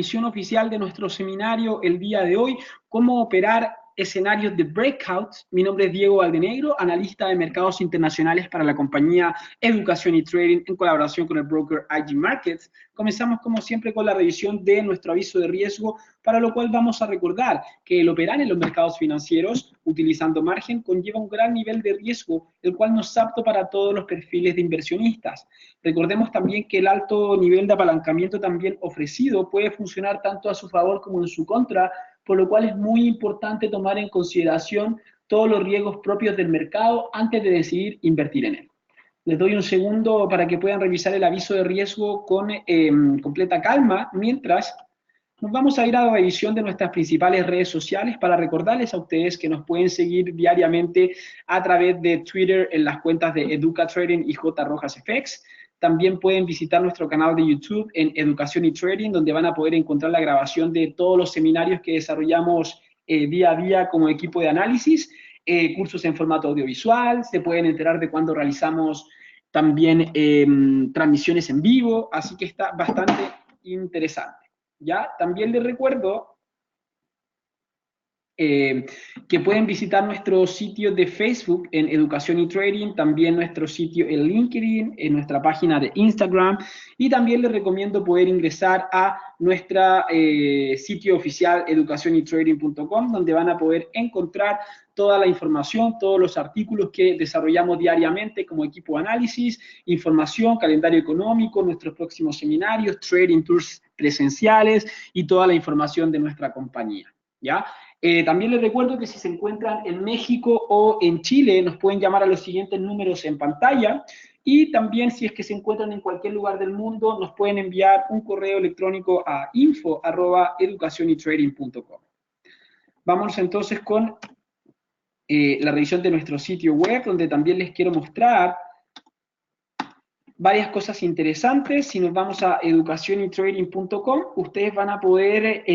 transmisión oficial de nuestro seminario el día de hoy, cómo operar escenarios de breakouts. Mi nombre es Diego Valdenegro, analista de mercados internacionales para la compañía Educación y Trading en colaboración con el broker IG Markets. Comenzamos como siempre con la revisión de nuestro aviso de riesgo, para lo cual vamos a recordar que el operar en los mercados financieros utilizando margen conlleva un gran nivel de riesgo, el cual no es apto para todos los perfiles de inversionistas. Recordemos también que el alto nivel de apalancamiento también ofrecido puede funcionar tanto a su favor como en su contra, por lo cual es muy importante tomar en consideración todos los riesgos propios del mercado antes de decidir invertir en él. Les doy un segundo para que puedan revisar el aviso de riesgo con completa calma, mientras nos vamos a ir a la revisión de nuestras principales redes sociales para recordarles a ustedes que nos pueden seguir diariamente a través de Twitter en las cuentas de EducaTrading y JRojasFX. También pueden visitar nuestro canal de YouTube en Educación y Trading, donde van a poder encontrar la grabación de todos los seminarios que desarrollamos día a día como equipo de análisis, cursos en formato audiovisual, se pueden enterar de cuando realizamos también transmisiones en vivo, así que está bastante interesante. ¿Ya? También les recuerdo que pueden visitar nuestro sitio de Facebook en Educación y Trading, también nuestro sitio en LinkedIn, en nuestra página de Instagram, y también les recomiendo poder ingresar a nuestro sitio oficial educacionytrading.com, donde van a poder encontrar toda la información, todos los artículos que desarrollamos diariamente como equipo de análisis, información, calendario económico, nuestros próximos seminarios, trading tours presenciales y toda la información de nuestra compañía, ¿ya? También les recuerdo que si se encuentran en México o en Chile, nos pueden llamar a los siguientes números en pantalla, y también si es que se encuentran en cualquier lugar del mundo, nos pueden enviar un correo electrónico a info@educacionytrading.com. Vamos entonces con la revisión de nuestro sitio web, donde también les quiero mostrar varias cosas interesantes. Si nos vamos a educacionytrading.com, ustedes van a poder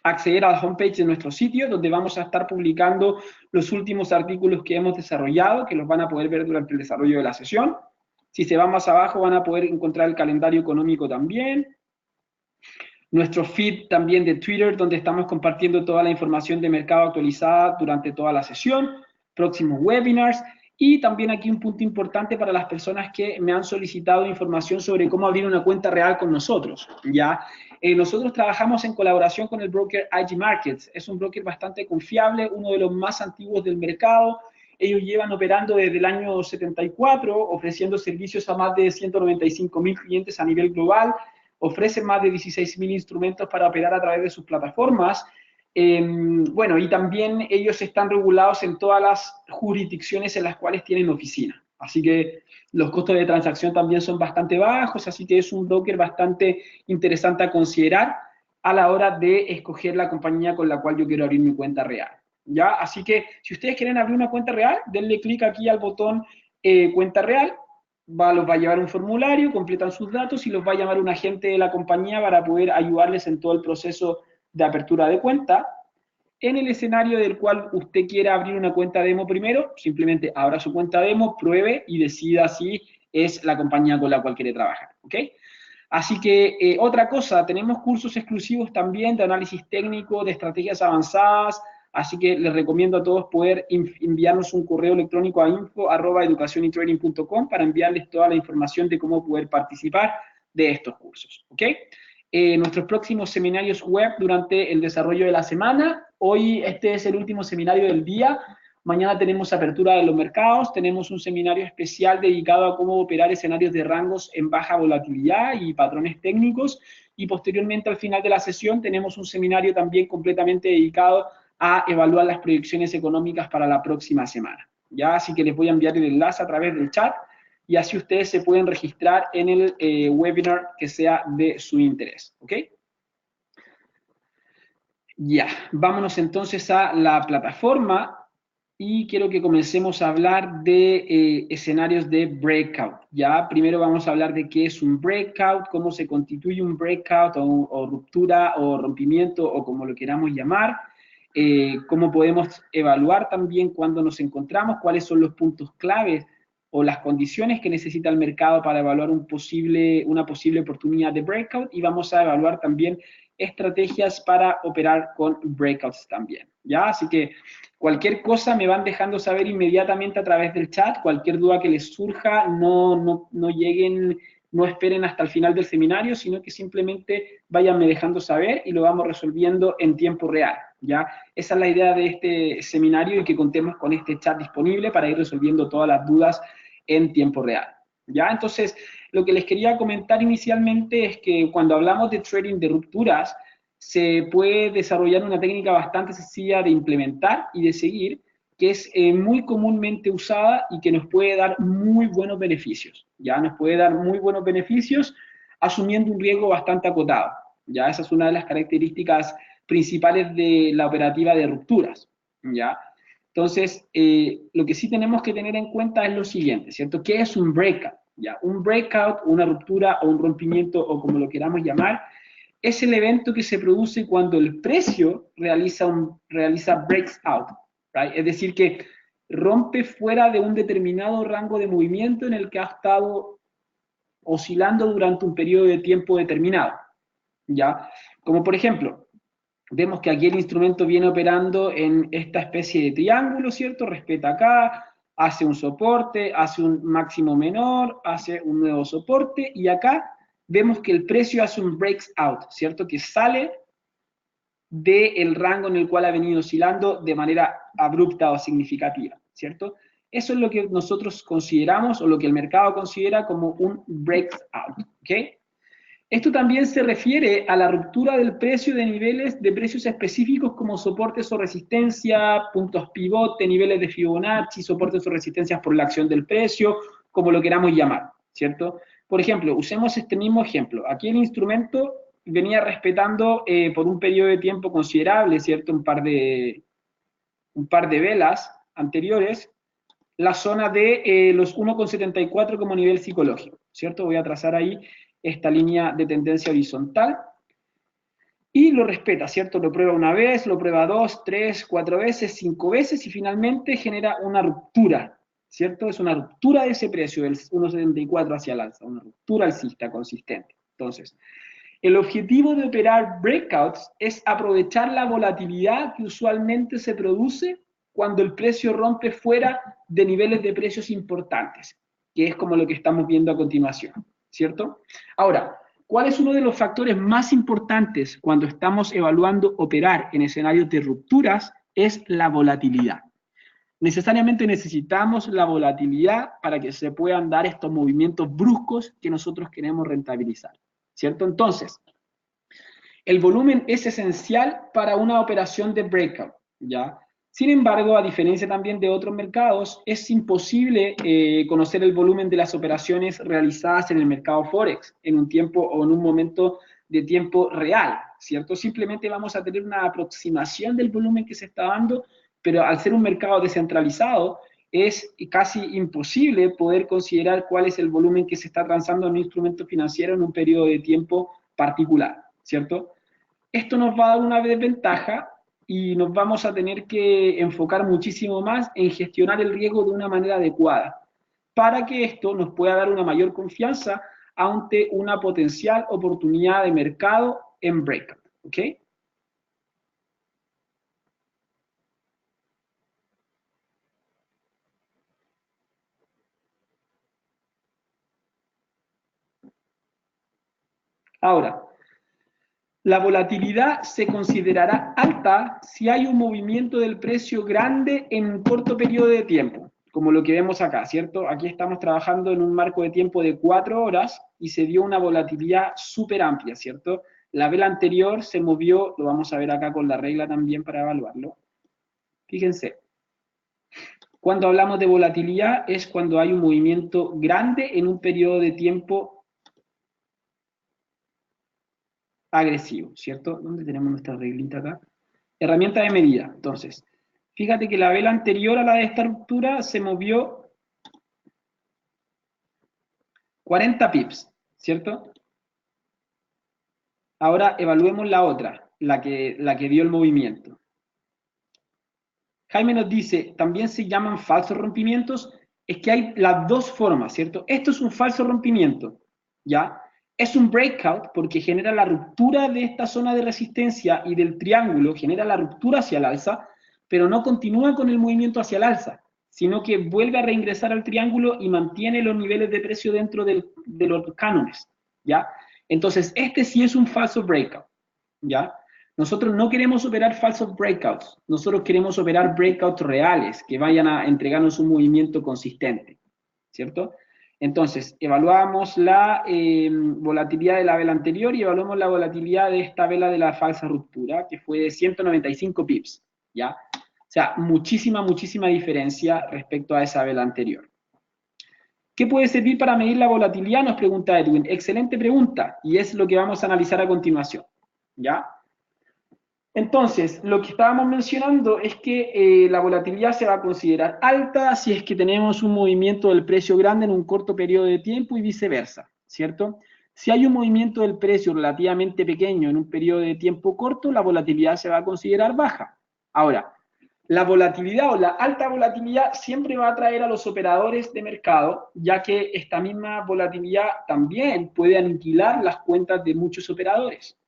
acceder a la homepage de nuestro sitio, donde vamos a estar publicando los últimos artículos que hemos desarrollado, que los van a poder ver durante el desarrollo de la sesión. Si se van más abajo, van a poder encontrar el calendario económico también. Nuestro feed también de Twitter, donde estamos compartiendo toda la información de mercado actualizada durante toda la sesión, próximos webinars, y también aquí un punto importante para las personas que me han solicitado información sobre cómo abrir una cuenta real con nosotros, ¿ya? Nosotros trabajamos en colaboración con el broker IG Markets. Es un broker bastante confiable, uno de los más antiguos del mercado. Ellos llevan operando desde el año 74, ofreciendo servicios a más de 195.000 clientes a nivel global. Ofrecen más de 16.000 instrumentos para operar a través de sus plataformas. Bueno, y también ellos están regulados en todas las jurisdicciones en las cuales tienen oficina. Así que los costos de transacción también son bastante bajos, así que es un broker bastante interesante a considerar a la hora de escoger la compañía con la cual yo quiero abrir mi cuenta real, ¿ya? Así que si ustedes quieren abrir una cuenta real, denle clic aquí al botón cuenta real, los va a llevar un formulario, completan sus datos y los va a llamar un agente de la compañía para poder ayudarles en todo el proceso de apertura de cuenta. En el escenario del cual usted quiera abrir una cuenta demo primero, simplemente abra su cuenta demo, pruebe y decida si es la compañía con la cual quiere trabajar, ¿ok? Así que otra cosa, tenemos cursos exclusivos también de análisis técnico, de estrategias avanzadas, así que les recomiendo a todos poder enviarnos un correo electrónico a info@educacionytrading.com para enviarles toda la información de cómo poder participar de estos cursos, ¿ok? Nuestros próximos seminarios web durante el desarrollo de la semana. Hoy este es el último seminario del día. Mañana tenemos apertura de los mercados, tenemos un seminario especial dedicado a cómo operar escenarios de rangos en baja volatilidad y patrones técnicos, y posteriormente al final de la sesión tenemos un seminario también completamente dedicado a evaluar las proyecciones económicas para la próxima semana, ¿ya? Así que les voy a enviar el enlace a través del chat y así ustedes se pueden registrar en el webinar que sea de su interés, ¿ok? Ya, vámonos entonces a la plataforma y quiero que comencemos a hablar de escenarios de breakout, ¿ya? Primero vamos a hablar de qué es un breakout, cómo se constituye un breakout o ruptura o rompimiento o como lo queramos llamar, cómo podemos evaluar también cuando nos encontramos, cuáles son los puntos claves o las condiciones que necesita el mercado para evaluar una posible oportunidad de breakout, y vamos a evaluar también estrategias para operar con breakouts también, ¿ya? Así que cualquier cosa me van dejando saber inmediatamente a través del chat, cualquier duda que les surja, no lleguen, no esperen hasta el final del seminario, sino que simplemente váyanme dejando saber y lo vamos resolviendo en tiempo real, ¿ya? Esa es la idea de este seminario, y que contemos con este chat disponible para ir resolviendo todas las dudas en tiempo real, ¿ya? Entonces, lo que les quería comentar inicialmente es que cuando hablamos de trading de rupturas, se puede desarrollar una técnica bastante sencilla de implementar y de seguir, que es muy comúnmente usada y que nos puede dar muy buenos beneficios, ¿ya? Nos puede dar muy buenos beneficios asumiendo un riesgo bastante acotado, ¿ya? Esa es una de las características principales de la operativa de rupturas, ¿ya? Entonces, lo que sí tenemos que tener en cuenta es lo siguiente, ¿cierto? ¿Qué es un breakout? ¿Ya? Un breakout, una ruptura o un rompimiento, o como lo queramos llamar, es el evento que se produce cuando el precio realiza breaks out, right? Es decir, que rompe fuera de un determinado rango de movimiento en el que ha estado oscilando durante un periodo de tiempo determinado, ¿ya? Como por ejemplo, vemos que aquí el instrumento viene operando en esta especie de triángulo, ¿cierto? Respeta acá, hace un soporte, hace un máximo menor, hace un nuevo soporte, y acá vemos que el precio hace un breaks out, ¿cierto? Que sale del rango en el cual ha venido oscilando de manera abrupta o significativa, ¿cierto? Eso es lo que nosotros consideramos, o lo que el mercado considera, como un breakout, ¿ok? Esto también se refiere a la ruptura del precio de niveles de precios específicos como soportes o resistencia, puntos pivote, niveles de Fibonacci, soportes o resistencias por la acción del precio, como lo queramos llamar, ¿cierto? Por ejemplo, usemos este mismo ejemplo. Aquí el instrumento venía respetando por un periodo de tiempo considerable, ¿cierto? Un par de velas anteriores, la zona de los 1,74 como nivel psicológico, ¿cierto? Voy a trazar ahí esta línea de tendencia horizontal y lo respeta, ¿cierto? Lo prueba una vez, lo prueba 2, 3, 4 veces, 5 veces, y finalmente genera una ruptura, ¿cierto? Es una ruptura de ese precio del 1,74 hacia el alza, una ruptura alcista consistente. Entonces, el objetivo de operar breakouts es aprovechar la volatilidad que usualmente se produce cuando el precio rompe fuera de niveles de precios importantes, que es como lo que estamos viendo a continuación, ¿cierto? Ahora, ¿cuál es uno de los factores más importantes cuando estamos evaluando operar en escenarios de rupturas? Es la volatilidad. Necesariamente necesitamos la volatilidad para que se puedan dar estos movimientos bruscos que nosotros queremos rentabilizar, ¿cierto? Entonces, el volumen es esencial para una operación de breakout, ¿ya? Sin embargo, a diferencia también de otros mercados, es imposible conocer el volumen de las operaciones realizadas en el mercado Forex en un tiempo o en un momento de tiempo real, ¿cierto? Simplemente vamos a tener una aproximación del volumen que se está dando, pero al ser un mercado descentralizado, es casi imposible poder considerar cuál es el volumen que se está transando en un instrumento financiero en un periodo de tiempo particular, ¿cierto? Esto nos va a dar una desventaja y nos vamos a tener que enfocar muchísimo más en gestionar el riesgo de una manera adecuada, para que esto nos pueda dar una mayor confianza ante una potencial oportunidad de mercado en breakout, ¿ok? Ahora, la volatilidad se considerará alta si hay un movimiento del precio grande en un corto periodo de tiempo, como lo que vemos acá, ¿cierto? Aquí estamos trabajando en un marco de tiempo de 4 horas y se dio una volatilidad súper amplia, ¿cierto? La vela anterior se movió, lo vamos a ver acá con la regla también para evaluarlo. Fíjense, cuando hablamos de volatilidad es cuando hay un movimiento grande en un periodo de tiempo agresivo, ¿cierto? ¿Dónde tenemos nuestra reglita acá? Herramienta de medida. Entonces, fíjate que la vela anterior a la de esta ruptura se movió 40 pips, ¿cierto? Ahora evaluemos la otra, la que dio el movimiento. Jaime nos dice, también se llaman falsos rompimientos. es que hay las dos formas, ¿cierto? Esto es un falso rompimiento, ¿ya? Es un breakout porque genera la ruptura de esta zona de resistencia y del triángulo, genera la ruptura hacia el alza, pero no continúa con el movimiento hacia el alza, sino que vuelve a reingresar al triángulo y mantiene los niveles de precio dentro de los cánones, ¿ya? Entonces, este sí es un falso breakout, ¿ya? Nosotros no queremos operar falsos breakouts, nosotros queremos operar breakouts reales que vayan a entregarnos un movimiento consistente, ¿cierto? Entonces, evaluamos la volatilidad de la vela anterior y evaluamos la volatilidad de esta vela de la falsa ruptura, que fue de 195 pips, ¿ya? O sea, muchísima, muchísima diferencia respecto a esa vela anterior. ¿Qué puede servir para medir la volatilidad? Nos pregunta Edwin. Excelente pregunta, y es lo que vamos a analizar a continuación, ¿ya? Entonces, lo que estábamos mencionando es que la volatilidad se va a considerar alta si es que tenemos un movimiento del precio grande en un corto periodo de tiempo y viceversa, ¿cierto? Si hay un movimiento del precio relativamente pequeño en un periodo de tiempo corto, la volatilidad se va a considerar baja. Ahora, la volatilidad o la alta volatilidad siempre va a atraer a los operadores de mercado, ya que esta misma volatilidad también puede aniquilar las cuentas de muchos operadores.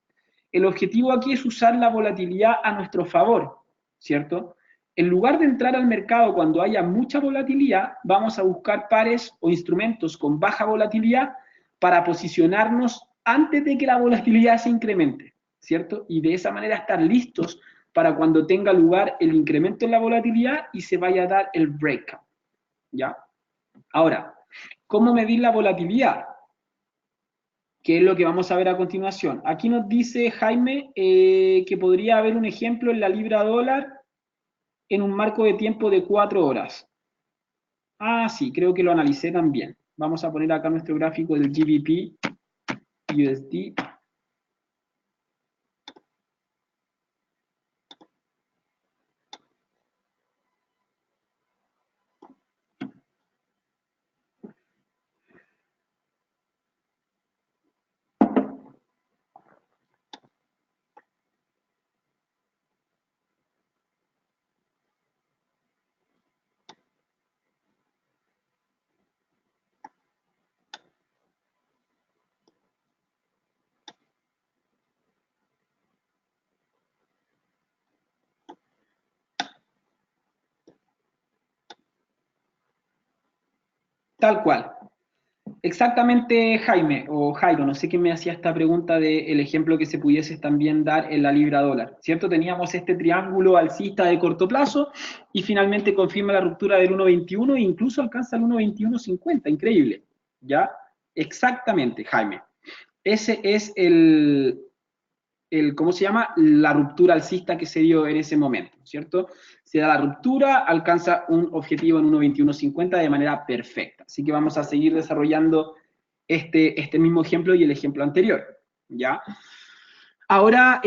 El objetivo aquí es usar la volatilidad a nuestro favor, ¿cierto? En lugar de entrar al mercado cuando haya mucha volatilidad, vamos a buscar pares o instrumentos con baja volatilidad para posicionarnos antes de que la volatilidad se incremente, ¿cierto? Y de esa manera estar listos para cuando tenga lugar el incremento en la volatilidad y se vaya a dar el breakout, ¿ya? Ahora, ¿cómo medir la volatilidad? Que es lo que vamos a ver a continuación. Aquí nos dice Jaime que podría haber un ejemplo en la libra dólar en un marco de tiempo de 4 horas. Ah, sí, creo que lo analicé también. Vamos a poner acá nuestro gráfico del GBP USD. Tal cual. Exactamente, Jaime, o Jairo, no sé quién me hacía esta pregunta del ejemplo que se pudiese también dar en la libra dólar, ¿cierto? Teníamos este triángulo alcista de corto plazo y finalmente confirma la ruptura del 1.21 e incluso alcanza el 1.2150, increíble, ¿ya? Exactamente, Jaime. Ese es ¿cómo se llama? La ruptura alcista que se dio en ese momento, ¿cierto? Se da la ruptura, alcanza un objetivo en 1.2150 de manera perfecta. Así que vamos a seguir desarrollando este mismo ejemplo y el ejemplo anterior, ¿ya? Ahora,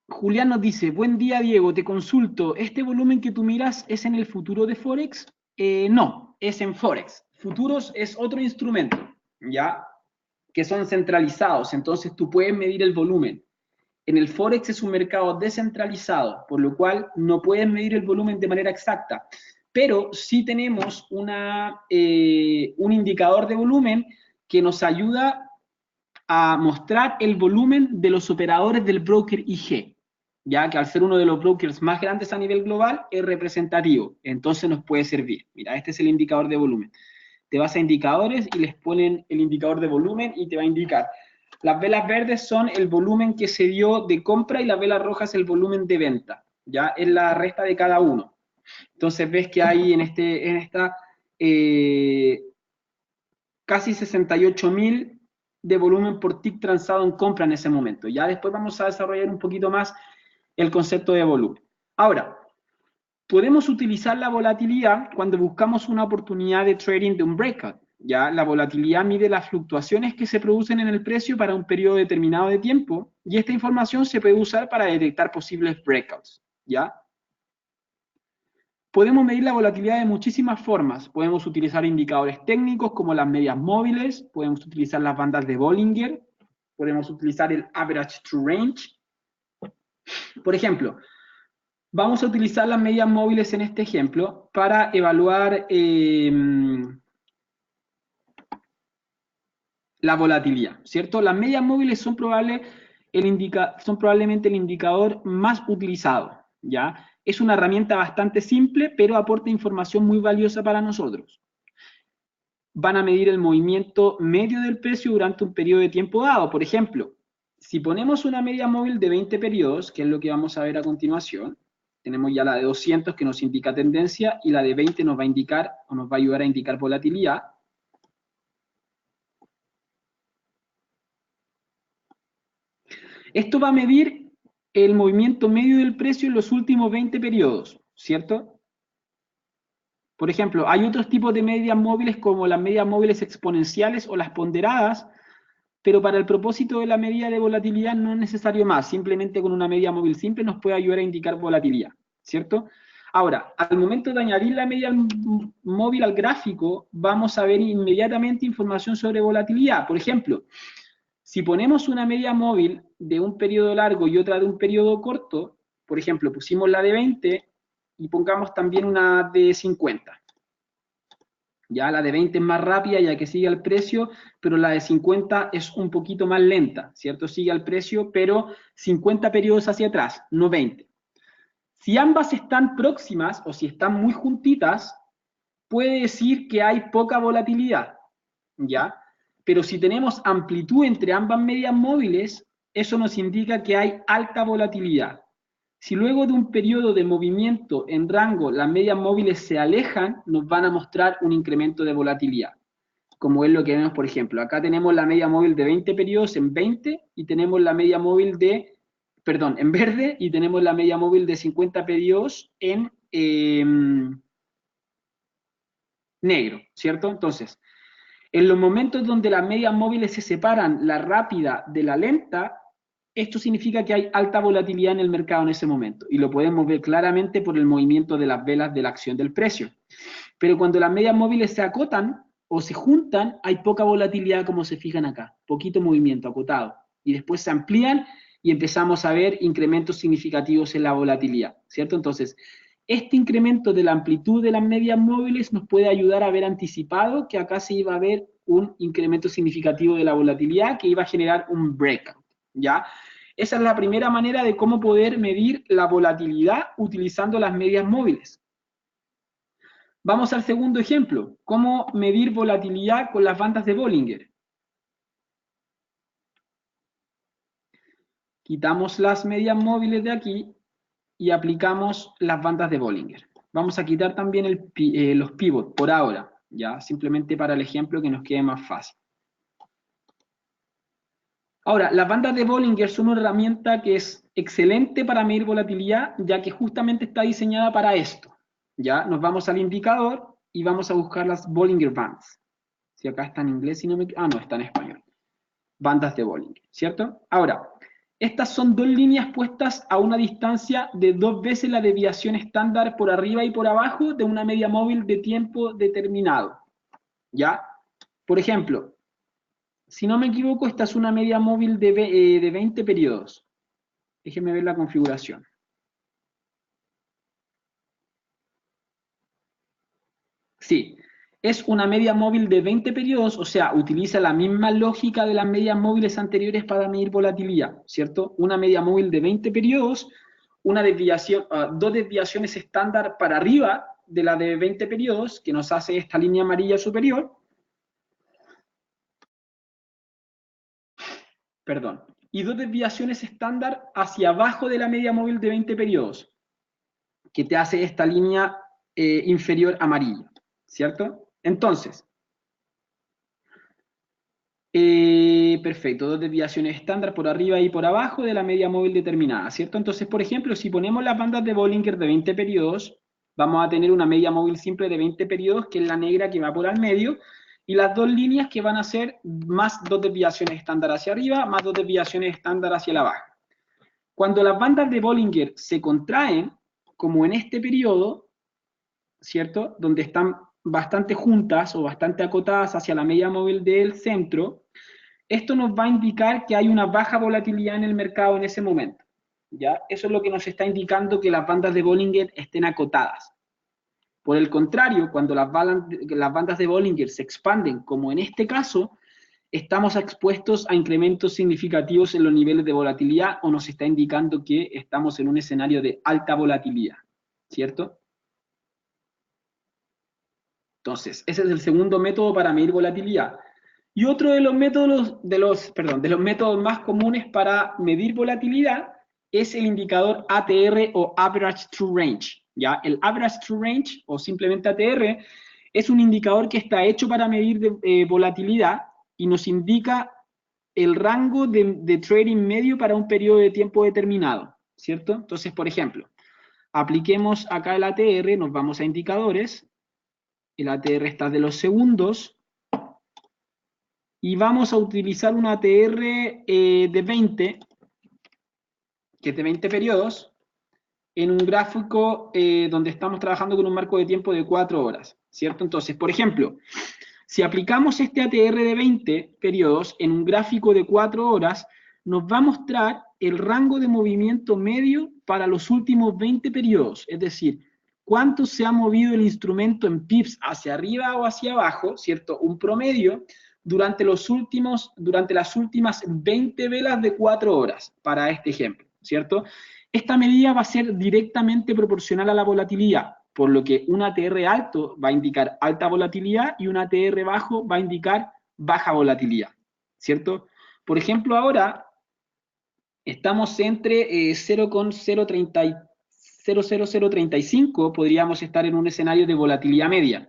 Julián nos dice, buen día Diego, te consulto, ¿este volumen que tú miras es en el futuro de Forex? No, es en Forex. Futuros es otro instrumento, ¿ya? Que son centralizados, entonces tú puedes medir el volumen. En el Forex es un mercado descentralizado, por lo cual no puedes medir el volumen de manera exacta, pero sí tenemos un indicador de volumen que nos ayuda a mostrar el volumen de los operadores del broker IG, ya que al ser uno de los brokers más grandes a nivel global es representativo, entonces nos puede servir. Mira, este es el indicador de volumen. Te vas a indicadores y les ponen el indicador de volumen y te va a indicar. Las velas verdes son el volumen que se dio de compra y las velas rojas el volumen de venta, ya es la resta de cada uno. Entonces ves que hay en esta casi 68.000 de volumen por tick transado en compra en ese momento. Ya después vamos a desarrollar un poquito más el concepto de volumen. Ahora, podemos utilizar la volatilidad cuando buscamos una oportunidad de trading de un breakout. Ya la volatilidad mide las fluctuaciones que se producen en el precio para un periodo determinado de tiempo y esta información se puede usar para detectar posibles breakouts. ¿Ya? Podemos medir la volatilidad de muchísimas formas. Podemos utilizar indicadores técnicos como las medias móviles, podemos utilizar las bandas de Bollinger, podemos utilizar el average true range. Por ejemplo, Vamos a utilizar las medias móviles en este ejemplo para evaluar la volatilidad, ¿cierto? Las medias móviles son, son probablemente el indicador más utilizado, ¿ya? Es una herramienta bastante simple, pero aporta información muy valiosa para nosotros. Van a medir el movimiento medio del precio durante un periodo de tiempo dado. Por ejemplo, si ponemos una media móvil de 20 periodos, que es lo que vamos a ver a continuación, tenemos ya la de 200 que nos indica tendencia y la de 20 nos va a indicar o nos va a ayudar a indicar volatilidad. Esto va a medir el movimiento medio del precio en los últimos 20 periodos, ¿cierto? Por ejemplo, hay otros tipos de medias móviles como las medias móviles exponenciales o las ponderadas, pero para el propósito de la medida de volatilidad no es necesario más, simplemente con una media móvil simple nos puede ayudar a indicar volatilidad, ¿cierto? Ahora, al momento de añadir la media móvil al gráfico, vamos a ver inmediatamente información sobre volatilidad. Por ejemplo, si ponemos una media móvil de un periodo largo y otra de un periodo corto, por ejemplo, pusimos la de 20 y pongamos también una de 50. Ya la de 20 es más rápida ya que sigue al precio, pero la de 50 es un poquito más lenta, ¿cierto? Sigue al precio, pero 50 periodos hacia atrás, no 20. Si ambas están próximas o si están muy juntitas, puede decir que hay poca volatilidad, ¿ya? Pero si tenemos amplitud entre ambas medias móviles, eso nos indica que hay alta volatilidad. Si luego de un periodo de movimiento en rango las medias móviles se alejan, nos van a mostrar un incremento de volatilidad, como es lo que vemos, por ejemplo. Acá tenemos la media móvil de 20 periodos en 20 y tenemos la media móvil de, perdón, en verde y tenemos la media móvil de 50 periodos en negro, ¿cierto? Entonces, en los momentos donde las medias móviles se separan, la rápida de la lenta, esto significa que hay alta volatilidad en el mercado en ese momento y lo podemos ver claramente por el movimiento de las velas de la acción del precio. Pero cuando las medias móviles se acotan o se juntan, hay poca volatilidad como se fijan acá, poquito movimiento acotado. Y después se amplían y empezamos a ver incrementos significativos en la volatilidad, ¿cierto? Entonces, este incremento de la amplitud de las medias móviles nos puede ayudar a ver anticipado que acá se iba a ver un incremento significativo de la volatilidad que iba a generar un breakout, ¿ya? Esa es la primera manera de cómo poder medir la volatilidad utilizando las medias móviles. Vamos al segundo ejemplo, cómo medir volatilidad con las bandas de Bollinger. Quitamos las medias móviles de aquí y aplicamos las bandas de Bollinger. Vamos a quitar también los pivots por ahora, ya simplemente para el ejemplo que nos quede más fácil. Ahora, las bandas de Bollinger son una herramienta que es excelente para medir volatilidad, ya que justamente está diseñada para esto. Ya nos vamos al indicador y vamos a buscar las Bollinger Bands. Si acá está en inglés, si no me... Ah, no, está en español. Bandas de Bollinger, ¿cierto? Ahora, estas son dos líneas puestas a una distancia de 2 veces la desviación estándar por arriba y por abajo de una media móvil de tiempo determinado. ¿Ya? Por ejemplo, si no me equivoco, esta es una media móvil de 20 periodos. Déjenme ver la configuración. Sí, es una media móvil de 20 periodos, o sea, utiliza la misma lógica de las medias móviles anteriores para medir volatilidad, ¿cierto? Una media móvil de 20 periodos, una desviación, dos desviaciones estándar para arriba de la de 20 periodos, que nos hace esta línea amarilla superior, perdón, y dos desviaciones estándar hacia abajo de la media móvil de 20 periodos, que te hace esta línea inferior amarilla, ¿cierto? Entonces, perfecto, dos desviaciones estándar por arriba y por abajo de la media móvil determinada, ¿cierto? Entonces, por ejemplo, si ponemos las bandas de Bollinger de 20 periodos, vamos a tener una media móvil simple de 20 periodos, que es la negra que va por al medio, y las dos líneas que van a ser más dos desviaciones estándar hacia arriba, más dos desviaciones estándar hacia la baja. Cuando las bandas de Bollinger se contraen, como en este periodo, ¿cierto? Donde están bastante juntas o bastante acotadas hacia la media móvil del centro, esto nos va a indicar que hay una baja volatilidad en el mercado en ese momento. ¿ya? Eso es lo que nos está indicando que las bandas de Bollinger estén acotadas. Por el contrario, cuando las bandas de Bollinger se expanden, como en este caso, estamos expuestos a incrementos significativos en los niveles de volatilidad o nos está indicando que estamos en un escenario de alta volatilidad, ¿cierto? Entonces, ese es el segundo método para medir volatilidad. Y otro de los métodos, de los métodos más comunes para medir volatilidad es el indicador ATR o Average True Range. ¿Ya? El Average True Range, o simplemente ATR, es un indicador que está hecho para medir volatilidad y nos indica el rango de trading medio para un periodo de tiempo determinado, ¿cierto? Entonces, por ejemplo, apliquemos acá el ATR, nos vamos a indicadores, el ATR está de los segundos, y vamos a utilizar un ATR de 20, que es de 20 periodos, en un gráfico donde estamos trabajando con un marco de tiempo de 4 horas, ¿cierto? Entonces, por ejemplo, si aplicamos este ATR de 20 periodos en un gráfico de 4 horas, nos va a mostrar el rango de movimiento medio para los últimos 20 periodos, es decir, cuánto se ha movido el instrumento en pips hacia arriba o hacia abajo, ¿cierto? Un promedio durante las últimas 20 velas de 4 horas, para este ejemplo, ¿cierto? Esta medida va a ser directamente proporcional a la volatilidad, por lo que un ATR alto va a indicar alta volatilidad y un ATR bajo va a indicar baja volatilidad, ¿cierto? Por ejemplo, ahora estamos entre 0,035, podríamos estar en un escenario de volatilidad media,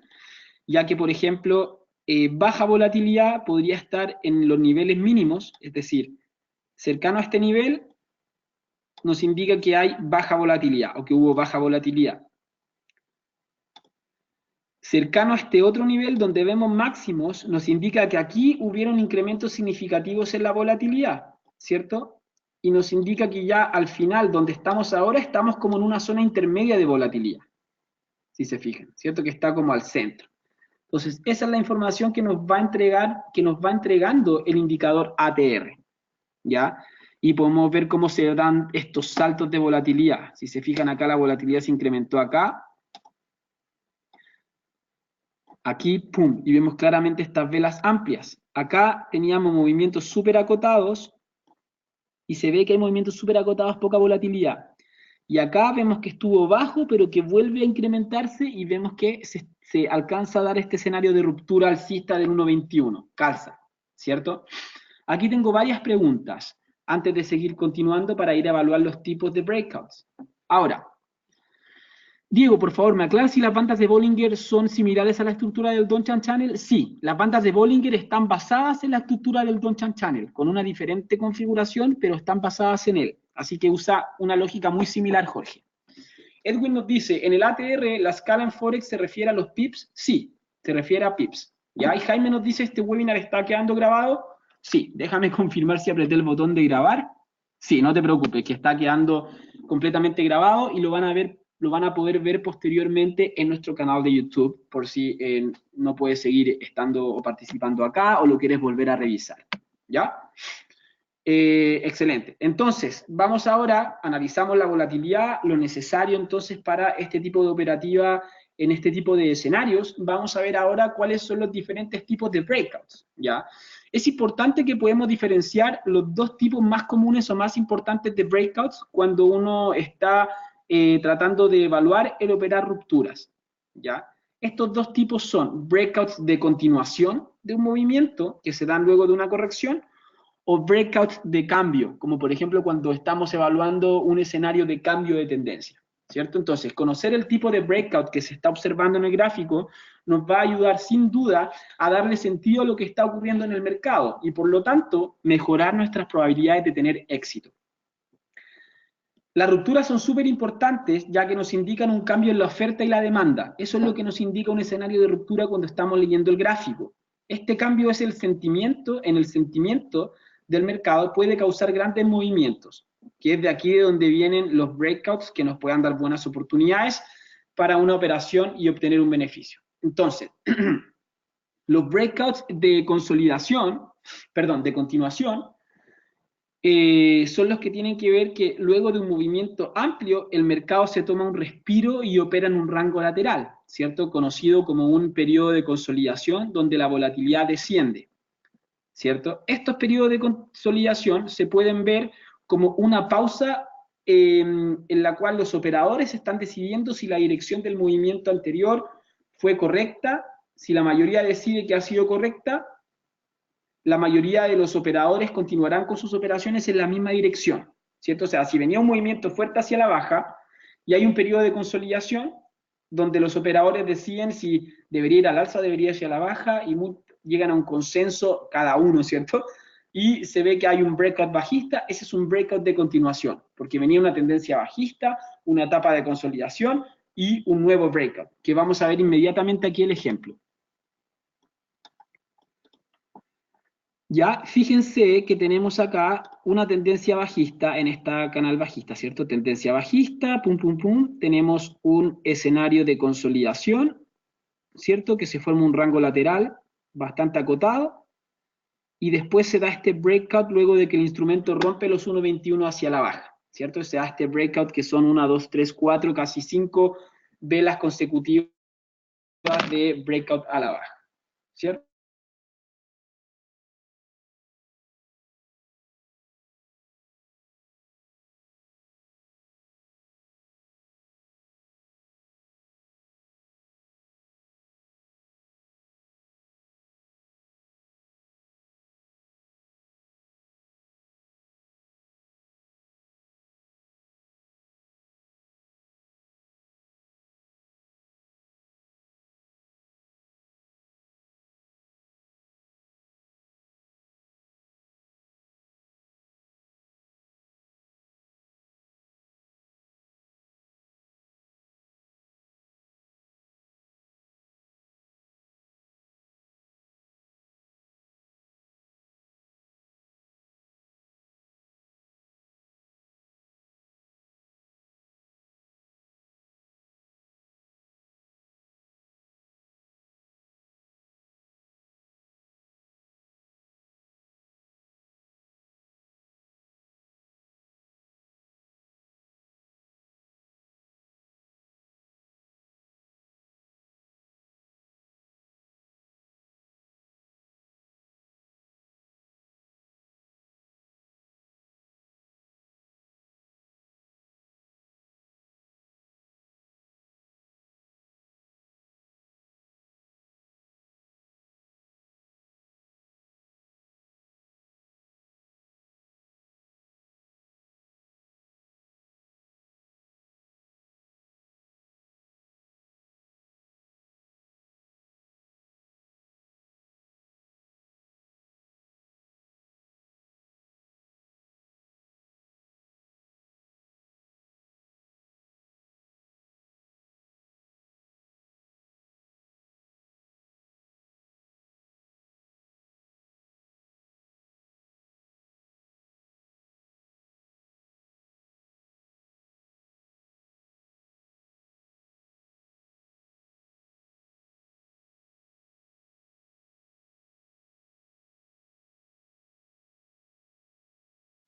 ya que, por ejemplo, baja volatilidad podría estar en los niveles mínimos, es decir, cercano a este nivel nos indica que hay baja volatilidad o que hubo baja volatilidad. Cercano a este otro nivel donde vemos máximos, nos indica que aquí hubieron incrementos significativos en la volatilidad, ¿cierto? Y nos indica que ya al final, donde estamos ahora, estamos como en una zona intermedia de volatilidad, si se fijan, ¿cierto? Que está como al centro. Entonces, esa es la información que nos va a entregar, que nos va entregando el indicador ATR, ¿ya? Y podemos ver cómo se dan estos saltos de volatilidad. Si se fijan acá, la volatilidad se incrementó acá, aquí, pum, y vemos claramente estas velas amplias. Acá teníamos movimientos súper acotados y se ve que hay movimientos súper acotados, poca volatilidad. Y acá vemos que estuvo bajo, pero que vuelve a incrementarse y vemos que se alcanza a dar este escenario de ruptura alcista del 1.21, calza, ¿cierto? Aquí tengo varias preguntas antes de seguir continuando para ir a evaluar los tipos de breakouts. Ahora, Diego, por favor, ¿me aclaras si las bandas de Bollinger son similares a la estructura del Dong-Chan Channel? Sí, las bandas de Bollinger están basadas en la estructura del Dong-Chan Channel, con una diferente configuración, pero están basadas en él. Así que usa una lógica muy similar, Jorge. Edwin nos dice, ¿en el ATR la escala en Forex se refiere a los pips? Sí, se refiere a pips. ¿Ya? Y Jaime nos dice, ¿este webinar está quedando grabado? Sí, déjame confirmar si apreté el botón de grabar. Sí, no te preocupes, que está quedando completamente grabado y lo van a poder ver posteriormente en nuestro canal de YouTube, por si no puedes seguir estando o participando acá o lo quieres volver a revisar. ¿Ya? Excelente. Entonces, vamos ahora, analizamos la volatilidad, lo necesario entonces para este tipo de operativa en este tipo de escenarios. Vamos a ver ahora cuáles son los diferentes tipos de breakouts, ¿ya? Es importante que podemos diferenciar los dos tipos más comunes o más importantes de breakouts cuando uno está tratando de evaluar el operar rupturas, ¿ya? Estos dos tipos son breakouts de continuación de un movimiento que se dan luego de una corrección o breakouts de cambio, como por ejemplo cuando estamos evaluando un escenario de cambio de tendencia, ¿cierto? Entonces, conocer el tipo de breakout que se está observando en el gráfico nos va a ayudar sin duda a darle sentido a lo que está ocurriendo en el mercado y por lo tanto mejorar nuestras probabilidades de tener éxito. Las rupturas son súper importantes ya que nos indican un cambio en la oferta y la demanda. Eso es lo que nos indica un escenario de ruptura cuando estamos leyendo el gráfico. Este cambio es el sentimiento del mercado puede causar grandes movimientos, que es de aquí de donde vienen los breakouts que nos puedan dar buenas oportunidades para una operación y obtener un beneficio. Entonces, los breakouts de consolidación, perdón, de continuación, son los que tienen que ver que luego de un movimiento amplio, el mercado se toma un respiro y opera en un rango lateral, ¿cierto? Conocido como un periodo de consolidación donde la volatilidad desciende, ¿cierto? Estos periodos de consolidación se pueden ver como una pausa en la cual los operadores están decidiendo si la dirección del movimiento anterior fue correcta, si la mayoría decide que ha sido correcta, la mayoría de los operadores continuarán con sus operaciones en la misma dirección, ¿cierto? O sea, si venía un movimiento fuerte hacia la baja y hay un periodo de consolidación donde los operadores deciden si debería ir al alza o debería ir hacia la baja y llegan a un consenso cada uno, ¿cierto? Y se ve que hay un breakout bajista, ese es un breakout de continuación, porque venía una tendencia bajista, una etapa de consolidación y un nuevo breakout, que vamos a ver inmediatamente aquí el ejemplo. Ya, fíjense que tenemos acá una tendencia bajista en esta canal bajista, ¿cierto? Tendencia bajista, pum, pum, pum. Tenemos un escenario de consolidación, ¿cierto? Que se forma un rango lateral bastante acotado. Y después se da este breakout luego de que el instrumento rompe los 1.21 hacia la baja, ¿cierto? Se da este breakout que son 1, 2, 3, 4, casi 5 velas consecutivas de breakout a la baja, ¿cierto?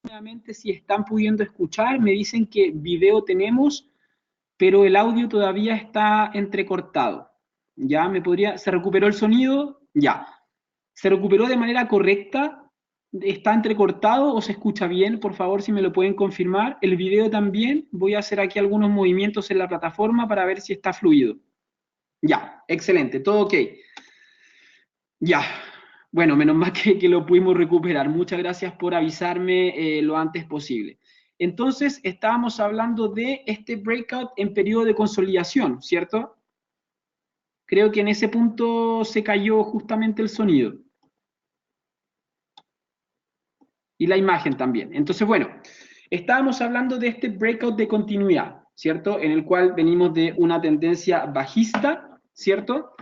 Nuevamente, si están pudiendo escuchar, me dicen que video tenemos, pero el audio todavía está entrecortado. ¿Ya? ¿Se recuperó el sonido? Ya. ¿Se recuperó de manera correcta? ¿Está entrecortado o se escucha bien? Por favor, si me lo pueden confirmar. El video también. Voy a hacer aquí algunos movimientos en la plataforma para ver si está fluido. Ya, excelente, todo ok. Ya, bueno, menos mal que lo pudimos recuperar. Muchas gracias por avisarme lo antes posible. Entonces, estábamos hablando de este breakout en periodo de consolidación, ¿cierto? Creo que en ese punto se cayó justamente el sonido. Y la imagen también. Entonces, bueno, estábamos hablando de este breakout de continuidad, ¿cierto? En el cual venimos de una tendencia bajista, ¿cierto?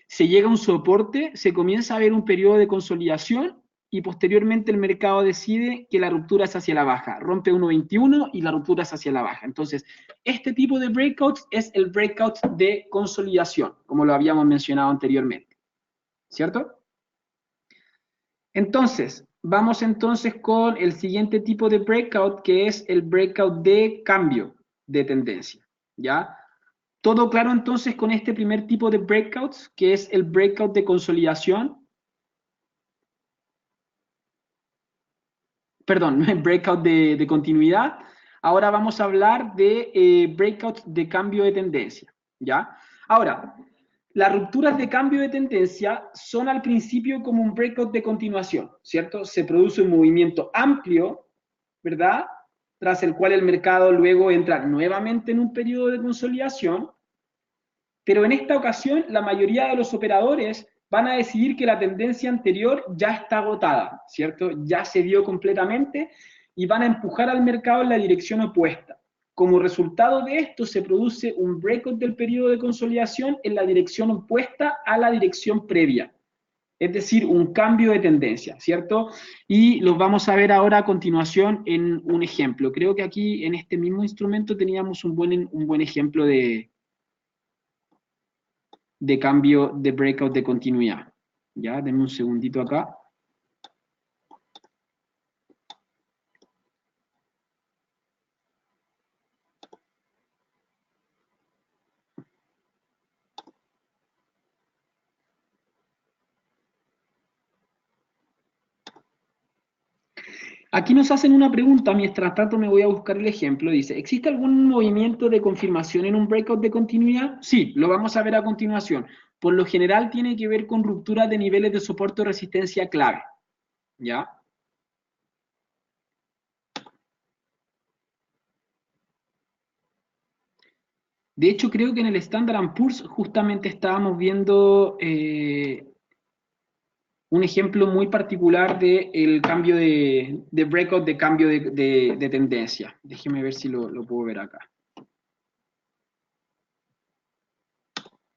Se llega a un soporte, se comienza a ver un periodo de consolidación y posteriormente el mercado decide que la ruptura es hacia la baja, rompe 1.21 y la ruptura es hacia la baja. Entonces, este tipo de breakouts es el breakout de consolidación, como lo habíamos mencionado anteriormente, ¿cierto? Entonces, vamos entonces con el siguiente tipo de breakout, que es el breakout de cambio de tendencia, ¿ya? ¿Todo claro entonces con este primer tipo de breakouts, que es el breakout de consolidación? Perdón, no es breakout de continuidad. Ahora vamos a hablar de breakouts de cambio de tendencia, ¿ya? Ahora, las rupturas de cambio de tendencia son al principio como un breakout de continuación, ¿cierto? Se produce un movimiento amplio, ¿verdad? Tras el cual el mercado luego entra nuevamente en un periodo de consolidación, pero en esta ocasión la mayoría de los operadores van a decidir que la tendencia anterior ya está agotada, ¿cierto? Ya se dio completamente y van a empujar al mercado en la dirección opuesta. Como resultado de esto se produce un breakout del periodo de consolidación en la dirección opuesta a la dirección previa. Es decir, un cambio de tendencia, ¿cierto? Y los vamos a ver ahora a continuación en un ejemplo. Creo que aquí en este mismo instrumento teníamos un buen ejemplo de cambio de breakout de continuidad. Ya, denme un segundito acá. Aquí nos hacen una pregunta, mientras tanto me voy a buscar el ejemplo. Dice, ¿existe algún movimiento de confirmación en un breakout de continuidad? Sí, lo vamos a ver a continuación. Por lo general tiene que ver con rupturas de niveles de soporte o resistencia clave. ¿Ya? De hecho, creo que en el Standard Poor's justamente estábamos viendo un ejemplo muy particular del cambio de breakout, de cambio de tendencia. Déjeme ver si lo puedo ver acá.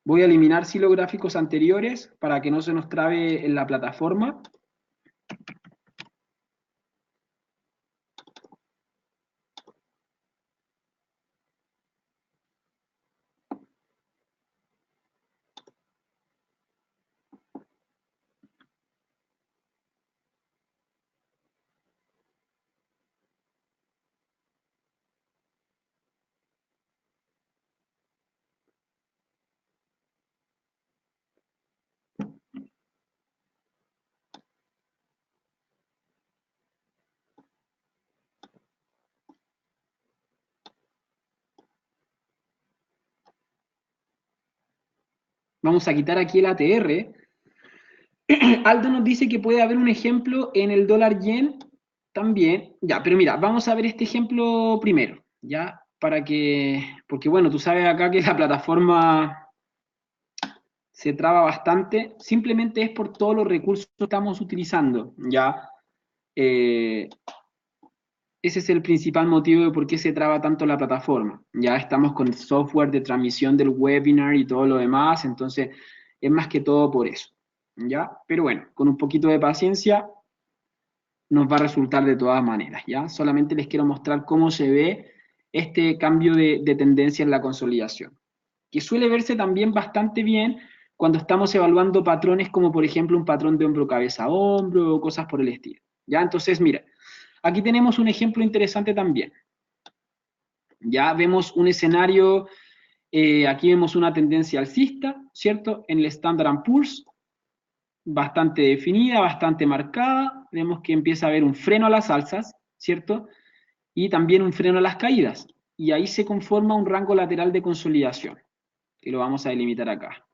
Voy a eliminar silográficos anteriores para que no se nos trabe en la plataforma. Vamos a quitar aquí el ATR. Aldo nos dice que puede haber un ejemplo en el dólar yen también. Ya, pero mira, vamos a ver este ejemplo primero, ¿ya? Para que, porque bueno, tú sabes acá que la plataforma se traba bastante, simplemente es por todos los recursos que estamos utilizando, ¿ya? Eh, Ese es el principal motivo de por qué se traba tanto la plataforma. Ya estamos con el software de transmisión del webinar y todo lo demás, entonces es más que todo por eso. ¿Ya? Pero bueno, con un poquito de paciencia nos va a resultar de todas maneras. ¿Ya? Solamente les quiero mostrar cómo se ve este cambio de tendencia en la consolidación, que suele verse también bastante bien cuando estamos evaluando patrones como por ejemplo un patrón de hombro cabeza a hombro o cosas por el estilo. ¿Ya? Entonces, mira, aquí tenemos un ejemplo interesante también. Ya vemos un escenario, aquí vemos una tendencia alcista, ¿cierto? En el Standard Poor's, bastante definida, bastante marcada. Vemos que empieza a haber un freno a las alzas, ¿cierto? Y también un freno a las caídas. Y ahí se conforma un rango lateral de consolidación, que lo vamos a delimitar acá,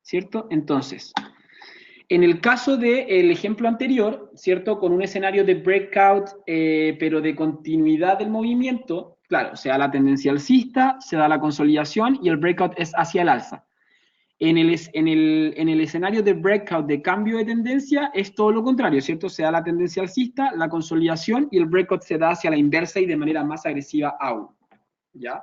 ¿cierto? Entonces, en el caso del ejemplo anterior, ¿cierto? Con un escenario de breakout, pero de continuidad del movimiento, claro, se da la tendencia alcista, se da la consolidación y el breakout es hacia el alza. En el escenario de breakout de cambio de tendencia es todo lo contrario, ¿cierto? Se da la tendencia alcista, la consolidación y el breakout se da hacia la inversa y de manera más agresiva aún, ¿ya?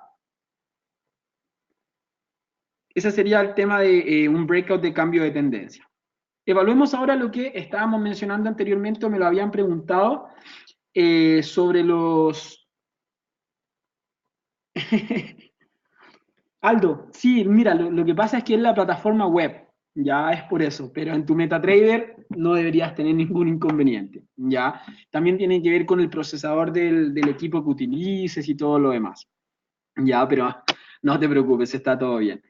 Ese sería el tema de un breakout de cambio de tendencia. Evaluemos ahora lo que estábamos mencionando anteriormente, o me lo habían preguntado, sobre los... Aldo, sí, mira, lo que pasa es que es la plataforma web. ya es por eso, pero en tu MetaTrader no deberías tener ningún inconveniente, ya. También tiene que ver con el procesador del equipo que utilices y todo lo demás, ya, pero no te preocupes, está todo bien.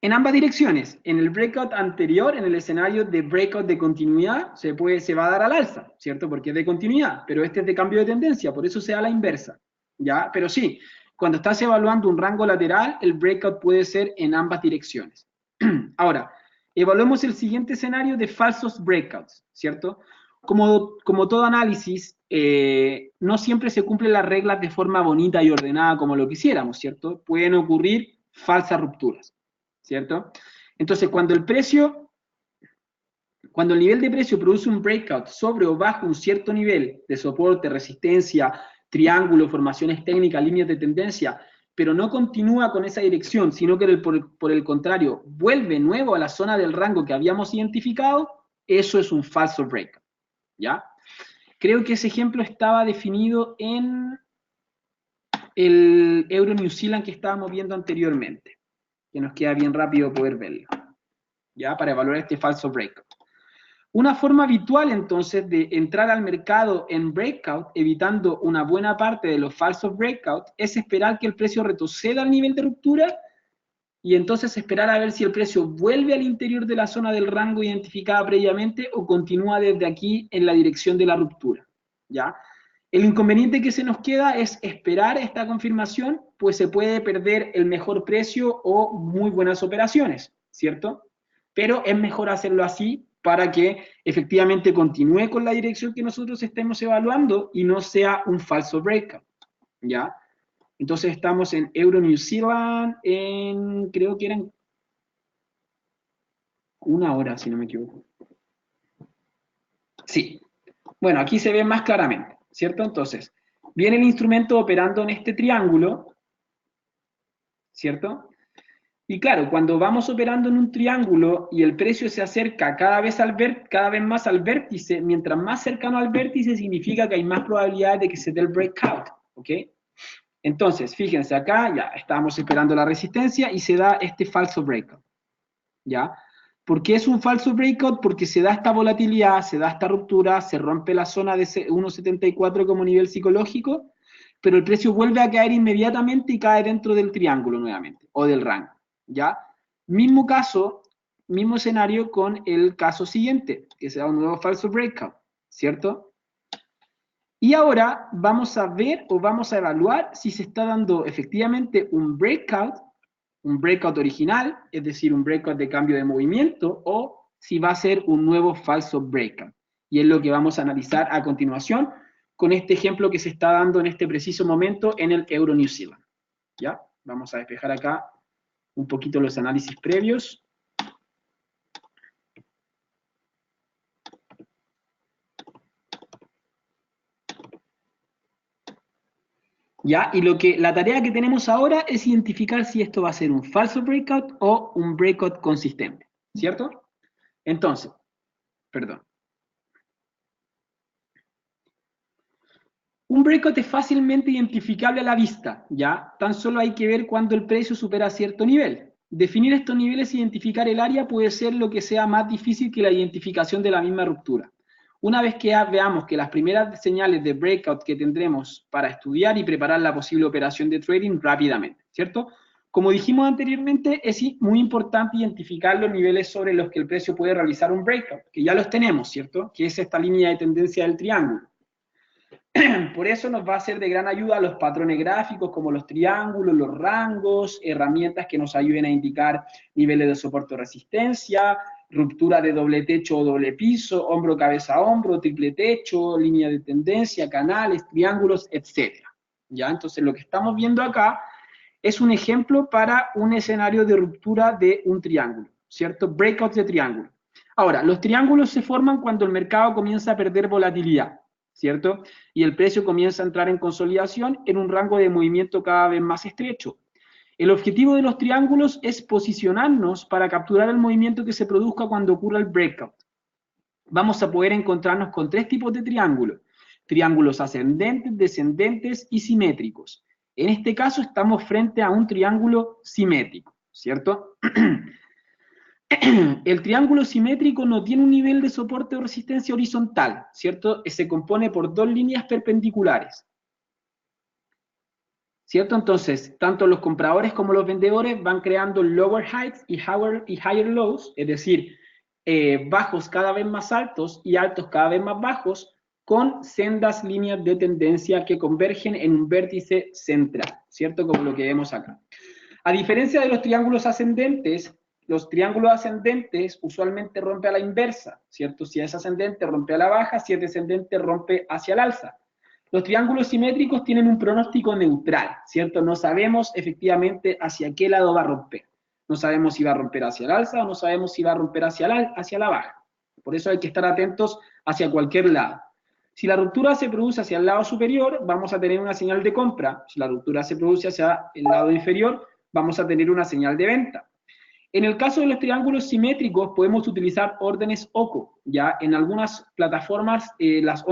En ambas direcciones, en el breakout anterior, en el escenario de breakout de continuidad, se va a dar al alza, ¿cierto? Porque es de continuidad, pero este es de cambio de tendencia, por eso se da la inversa, ¿ya? Pero sí, cuando estás evaluando un rango lateral, el breakout puede ser en ambas direcciones. Ahora, evaluemos el siguiente escenario de falsos breakouts, ¿cierto? Como todo análisis, no siempre se cumplen las reglas de forma bonita y ordenada como lo quisiéramos, ¿cierto? Pueden ocurrir falsas rupturas. ¿Cierto? Entonces, cuando el nivel de precio produce un breakout sobre o bajo un cierto nivel de soporte, resistencia, triángulo, formaciones técnicas, líneas de tendencia, pero no continúa con esa dirección, sino que por el contrario, vuelve nuevo a la zona del rango que habíamos identificado, eso es un falso breakout, ¿ya? Creo que ese ejemplo estaba definido en el Euro New Zealand que estábamos viendo anteriormente, que nos queda bien rápido poder verlo, ¿ya? Para evaluar este falso breakout. Una forma habitual entonces de entrar al mercado en breakout, evitando una buena parte de los falsos breakouts, es esperar que el precio retroceda al nivel de ruptura y entonces esperar a ver si el precio vuelve al interior de la zona del rango identificada previamente o continúa desde aquí en la dirección de la ruptura, ¿ya? El inconveniente que se nos queda es esperar esta confirmación, pues se puede perder el mejor precio o muy buenas operaciones, ¿cierto? Pero es mejor hacerlo así para que efectivamente continúe con la dirección que nosotros estemos evaluando y no sea un falso breakout, ¿ya? Entonces estamos en Euro New Zealand creo que eran 1 hora, si no me equivoco. Sí. Bueno, aquí se ve más claramente, ¿cierto? Entonces, viene el instrumento operando en este triángulo, ¿cierto? Y claro, cuando vamos operando en un triángulo y el precio se acerca cada vez más al vértice, mientras más cercano al vértice significa que hay más probabilidad de que se dé el breakout, ¿ok? Entonces, fíjense acá, ya estábamos esperando la resistencia y se da este falso breakout, ¿ya? ¿Por qué es un falso breakout? Porque se da esta volatilidad, se da esta ruptura, se rompe la zona de 1.74 como nivel psicológico, pero el precio vuelve a caer inmediatamente y cae dentro del triángulo nuevamente, o del rango, ¿ya? Mismo caso, mismo escenario con el caso siguiente, que se da un nuevo falso breakout, ¿cierto? Y ahora vamos a ver o vamos a evaluar si se está dando efectivamente un breakout original, es decir, un breakout de cambio de movimiento, o si va a ser un nuevo falso breakout. Y es lo que vamos a analizar a continuación con este ejemplo que se está dando en este preciso momento en el Euro New Zealand. ¿Ya? Vamos a despejar acá un poquito los análisis previos. ¿Ya? Y la tarea que tenemos ahora es identificar si esto va a ser un falso breakout o un breakout consistente, ¿cierto? Entonces, perdón. Un breakout es fácilmente identificable a la vista, ¿ya? Tan solo hay que ver cuando el precio supera cierto nivel. Definir estos niveles e identificar el área puede ser lo que sea más difícil que la identificación de la misma ruptura. Una vez que veamos que las primeras señales de breakout que tendremos para estudiar y preparar la posible operación de trading rápidamente, ¿cierto? Como dijimos anteriormente, es muy importante identificar los niveles sobre los que el precio puede realizar un breakout, que ya los tenemos, ¿cierto? Que es esta línea de tendencia del triángulo. Por eso nos va a ser de gran ayuda los patrones gráficos como los triángulos, los rangos, herramientas que nos ayuden a indicar niveles de soporte o resistencia, ruptura de doble techo o doble piso, hombro, cabeza, hombro, triple techo, línea de tendencia, canales, triángulos, etc. ¿Ya? Entonces lo que estamos viendo acá es un ejemplo para un escenario de ruptura de un triángulo, ¿cierto? Breakouts de triángulo. Ahora, los triángulos se forman cuando el mercado comienza a perder volatilidad, ¿cierto? Y el precio comienza a entrar en consolidación en un rango de movimiento cada vez más estrecho. El objetivo de los triángulos es posicionarnos para capturar el movimiento que se produzca cuando ocurra el breakout. Vamos a poder encontrarnos con 3 tipos de triángulos: triángulos ascendentes, descendentes y simétricos. En este caso estamos frente a un triángulo simétrico, ¿cierto? El triángulo simétrico no tiene un nivel de soporte o resistencia horizontal, ¿cierto? Se compone por dos líneas perpendiculares, ¿cierto? Entonces, tanto los compradores como los vendedores van creando lower heights y higher lows, es decir, bajos cada vez más altos y altos cada vez más bajos, con sendas líneas de tendencia que convergen en un vértice central, ¿cierto? Como lo que vemos acá. A diferencia de los triángulos ascendentes usualmente rompe a la inversa, ¿cierto? Si es ascendente, rompe a la baja, si es descendente, rompe hacia el alza. Los triángulos simétricos tienen un pronóstico neutral, ¿cierto? No sabemos efectivamente hacia qué lado va a romper. No sabemos si va a romper hacia el alza o no sabemos si va a romper hacia la baja. Por eso hay que estar atentos hacia cualquier lado. Si la ruptura se produce hacia el lado superior, vamos a tener una señal de compra. Si la ruptura se produce hacia el lado inferior, vamos a tener una señal de venta. En el caso de los triángulos simétricos, podemos utilizar órdenes OCO, ¿ya? En algunas plataformas, las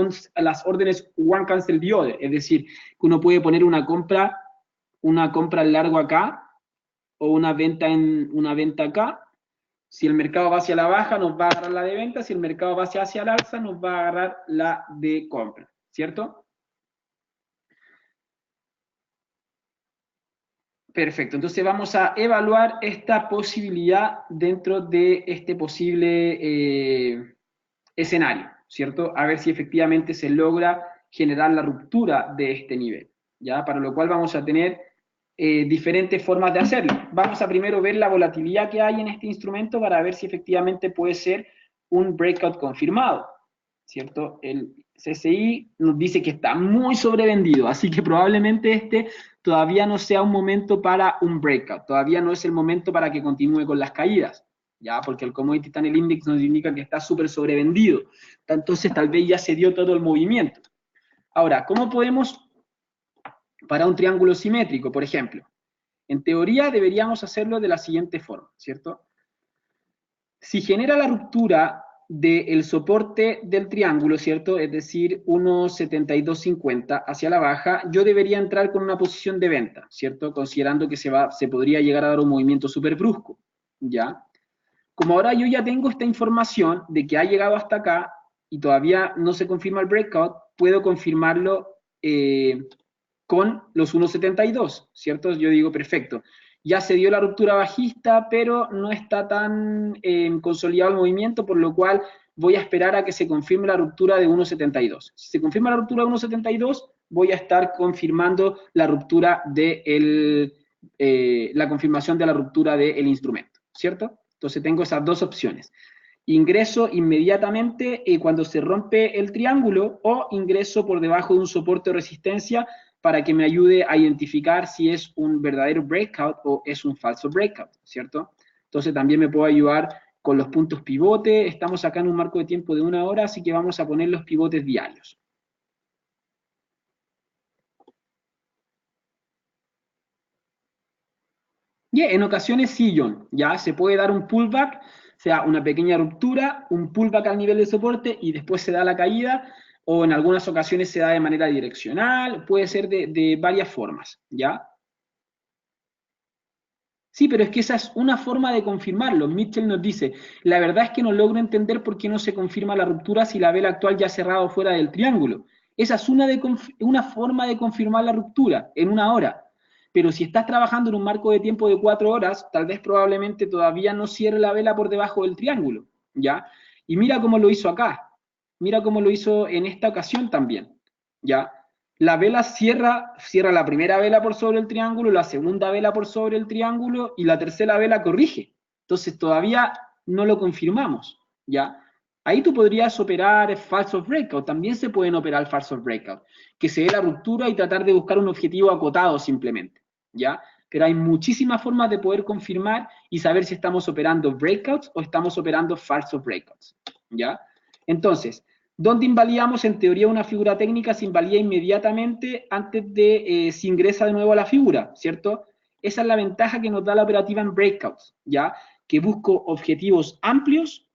órdenes One Cancel the Other, es decir, que uno puede poner una compra en largo acá, o una venta acá. Si el mercado va hacia la baja, nos va a agarrar la de venta. Si el mercado va hacia el alza, nos va a agarrar la de compra, ¿cierto? Perfecto, entonces vamos a evaluar esta posibilidad dentro de este posible escenario, ¿cierto? A ver si efectivamente se logra generar la ruptura de este nivel, ¿ya? Para lo cual vamos a tener diferentes formas de hacerlo. Vamos a primero ver la volatilidad que hay en este instrumento para ver si efectivamente puede ser un breakout confirmado, ¿cierto? El CCI nos dice que está muy sobrevendido, así que probablemente este todavía no sea un momento para un breakout, todavía no es el momento para que continúe con las caídas, ya, porque el Commodity Channel Index nos indica que está súper sobrevendido, entonces tal vez ya se dio todo el movimiento. Ahora, ¿cómo podemos para un triángulo simétrico, por ejemplo? En teoría deberíamos hacerlo de la siguiente forma, ¿cierto? Si genera la ruptura del soporte del triángulo, ¿cierto? Es decir, 1.7250 hacia la baja, yo debería entrar con una posición de venta, ¿cierto? Considerando que se podría llegar a dar un movimiento súper brusco, ¿ya? Como ahora yo ya tengo esta información de que ha llegado hasta acá y todavía no se confirma el breakout, puedo confirmarlo con los 1.72, ¿cierto? Yo digo, perfecto, ya se dio la ruptura bajista, pero no está tan consolidado el movimiento, por lo cual voy a esperar a que se confirme la ruptura de 1.72. Si se confirma la ruptura de 1.72, voy a estar confirmando la ruptura de la confirmación de la ruptura del instrumento, ¿cierto? Entonces tengo esas dos opciones. Ingreso inmediatamente cuando se rompe el triángulo o ingreso por debajo de un soporte o resistencia para que me ayude a identificar si es un verdadero breakout o es un falso breakout, ¿cierto? Entonces también me puedo ayudar con los puntos pivote. Estamos acá en un marco de tiempo de 1 hora, así que vamos a poner los pivotes diarios. Y en ocasiones sí, John, ya se puede dar un pullback, o sea, una pequeña ruptura, un pullback al nivel de soporte y después se da la caída, o en algunas ocasiones se da de manera direccional, puede ser de varias formas, ¿ya? Sí, pero es que esa es una forma de confirmarlo. Mitchell nos dice, la verdad es que no logro entender por qué no se confirma la ruptura si la vela actual ya ha cerrado fuera del triángulo. Esa es una forma de confirmar la ruptura en 1 hora. Pero si estás trabajando en un marco de tiempo de 4 horas, tal vez probablemente todavía no cierre la vela por debajo del triángulo, ¿ya? Y mira cómo lo hizo acá. Mira cómo lo hizo en esta ocasión también, ¿ya? La vela cierra la primera vela por sobre el triángulo, la segunda vela por sobre el triángulo y la tercera vela corrige. Entonces todavía no lo confirmamos, ¿ya? Ahí tú podrías operar falsos breakout, también se pueden operar falsos breakout, que se dé la ruptura y tratar de buscar un objetivo acotado simplemente, ¿ya? Pero hay muchísimas formas de poder confirmar y saber si estamos operando breakouts o estamos operando falsos breakouts, ¿ya? Entonces, ¿dónde invalidamos en teoría una figura técnica? Se invalida inmediatamente antes de se ingresa de nuevo a la figura, ¿cierto? Esa es la ventaja que nos da la operativa en breakouts, ¿ya? Que busco objetivos amplios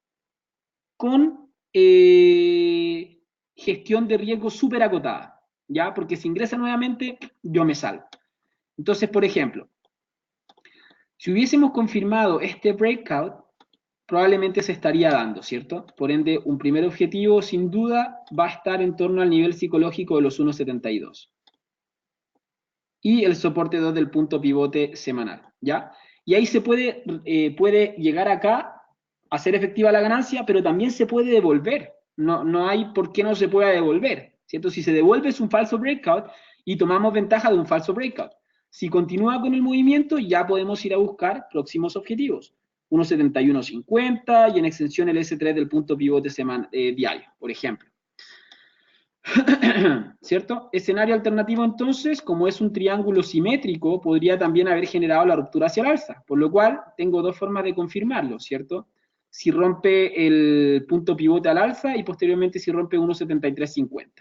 con gestión de riesgo súper acotada, ¿ya? Porque si ingresa nuevamente, yo me salgo. Entonces, por ejemplo, si hubiésemos confirmado este breakout, probablemente se estaría dando, ¿cierto? Por ende, un primer objetivo, sin duda, va a estar en torno al nivel psicológico de los 1.72. Y el soporte 2 del punto pivote semanal, ¿ya? Y ahí se puede llegar acá, hacer efectiva la ganancia, pero también se puede devolver. No hay por qué no se pueda devolver, ¿cierto? Si se devuelve es un falso breakout y tomamos ventaja de un falso breakout. Si continúa con el movimiento, ya podemos ir a buscar próximos objetivos. 1.7150 y en extensión el S3 del punto pivote diario, por ejemplo. ¿Cierto? Escenario alternativo entonces, como es un triángulo simétrico, podría también haber generado la ruptura hacia el alza, por lo cual tengo dos formas de confirmarlo, ¿cierto? Si rompe el punto pivote al alza y posteriormente si rompe 1.7350.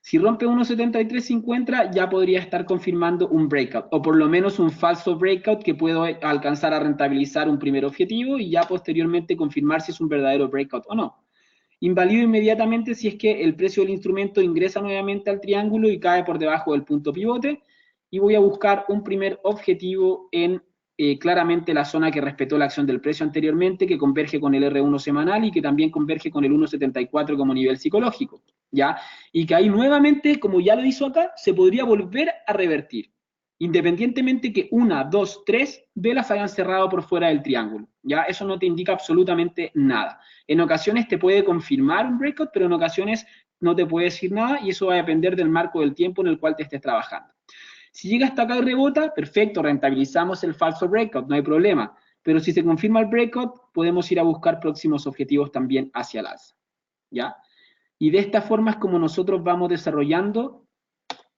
Si rompe 1.7350 ya podría estar confirmando un breakout, o por lo menos un falso breakout que puedo alcanzar a rentabilizar un primer objetivo y ya posteriormente confirmar si es un verdadero breakout o no. Invalido inmediatamente si es que el precio del instrumento ingresa nuevamente al triángulo y cae por debajo del punto pivote, y voy a buscar un primer objetivo en claramente la zona que respetó la acción del precio anteriormente, que converge con el R1 semanal y que también converge con el 1.74 como nivel psicológico, ¿ya? Y que ahí nuevamente, como ya lo hizo acá, se podría volver a revertir, independientemente que 1, 2, 3 velas hayan cerrado por fuera del triángulo, ¿ya? Eso no te indica absolutamente nada. En ocasiones te puede confirmar un breakout, pero en ocasiones no te puede decir nada y eso va a depender del marco del tiempo en el cual te estés trabajando. Si llega hasta acá y rebota, perfecto, rentabilizamos el falso breakout, no hay problema. Pero si se confirma el breakout, podemos ir a buscar próximos objetivos también hacia el alza, ¿ya? Y de esta forma es como nosotros vamos desarrollando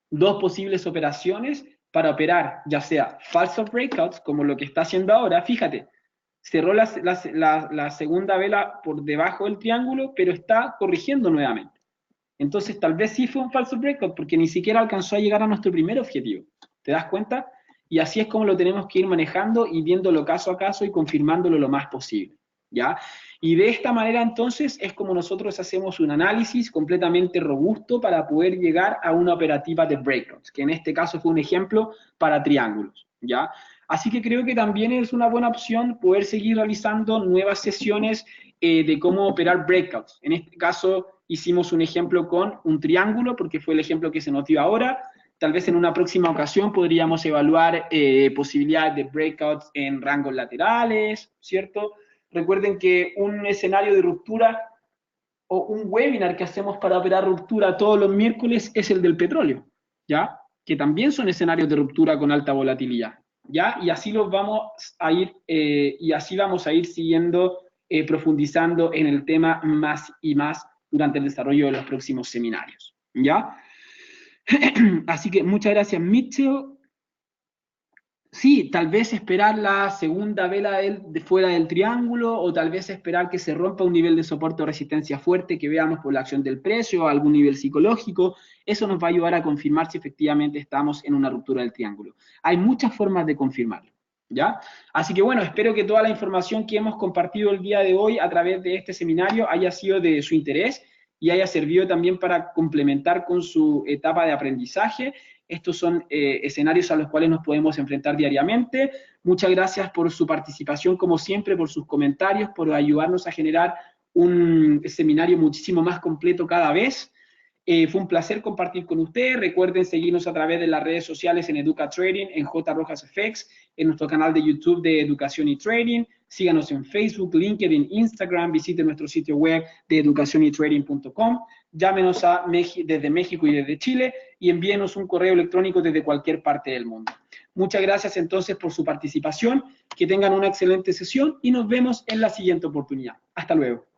dos posibles operaciones para operar, ya sea falsos breakouts, como lo que está haciendo ahora, fíjate, cerró la segunda vela por debajo del triángulo, pero está corrigiendo nuevamente. Entonces, tal vez sí fue un falso breakout, porque ni siquiera alcanzó a llegar a nuestro primer objetivo. ¿Te das cuenta? Y así es como lo tenemos que ir manejando y viéndolo caso a caso y confirmándolo lo más posible, ¿ya? Y de esta manera, entonces, es como nosotros hacemos un análisis completamente robusto para poder llegar a una operativa de breakouts, que en este caso fue un ejemplo para triángulos, ¿ya? Así que creo que también es una buena opción poder seguir realizando nuevas sesiones de cómo operar breakouts. En este caso hicimos un ejemplo con un triángulo, porque fue el ejemplo que se nos dio ahora. Tal vez en una próxima ocasión podríamos evaluar posibilidades de breakouts en rangos laterales, ¿cierto? Recuerden que un escenario de ruptura o un webinar que hacemos para operar ruptura todos los miércoles es el del petróleo, ¿ya? Que también son escenarios de ruptura con alta volatilidad, ¿ya? Y así los vamos a ir, y así vamos a ir siguiendo, profundizando en el tema más y más durante el desarrollo de los próximos seminarios, ¿ya? Así que muchas gracias, Mitchell. Sí, tal vez esperar la segunda vela de fuera del triángulo, o tal vez esperar que se rompa un nivel de soporte o resistencia fuerte que veamos por la acción del precio o algún nivel psicológico. Eso nos va a ayudar a confirmar si efectivamente estamos en una ruptura del triángulo. Hay muchas formas de confirmarlo, ¿ya? Así que bueno, espero que toda la información que hemos compartido el día de hoy a través de este seminario haya sido de su interés y haya servido también para complementar con su etapa de aprendizaje. Estos son escenarios a los cuales nos podemos enfrentar diariamente. Muchas gracias por su participación, como siempre, por sus comentarios, por ayudarnos a generar un seminario muchísimo más completo cada vez. Fue un placer compartir con ustedes. Recuerden seguirnos a través de las redes sociales en Educa Trading, en J. Rojas FX, en nuestro canal de YouTube de Educación y Trading. Síganos en Facebook, LinkedIn, Instagram. Visiten nuestro sitio web de educacionytrading.com. Llámenos desde México y desde Chile y envíenos un correo electrónico desde cualquier parte del mundo. Muchas gracias entonces por su participación. Que tengan una excelente sesión y nos vemos en la siguiente oportunidad. Hasta luego.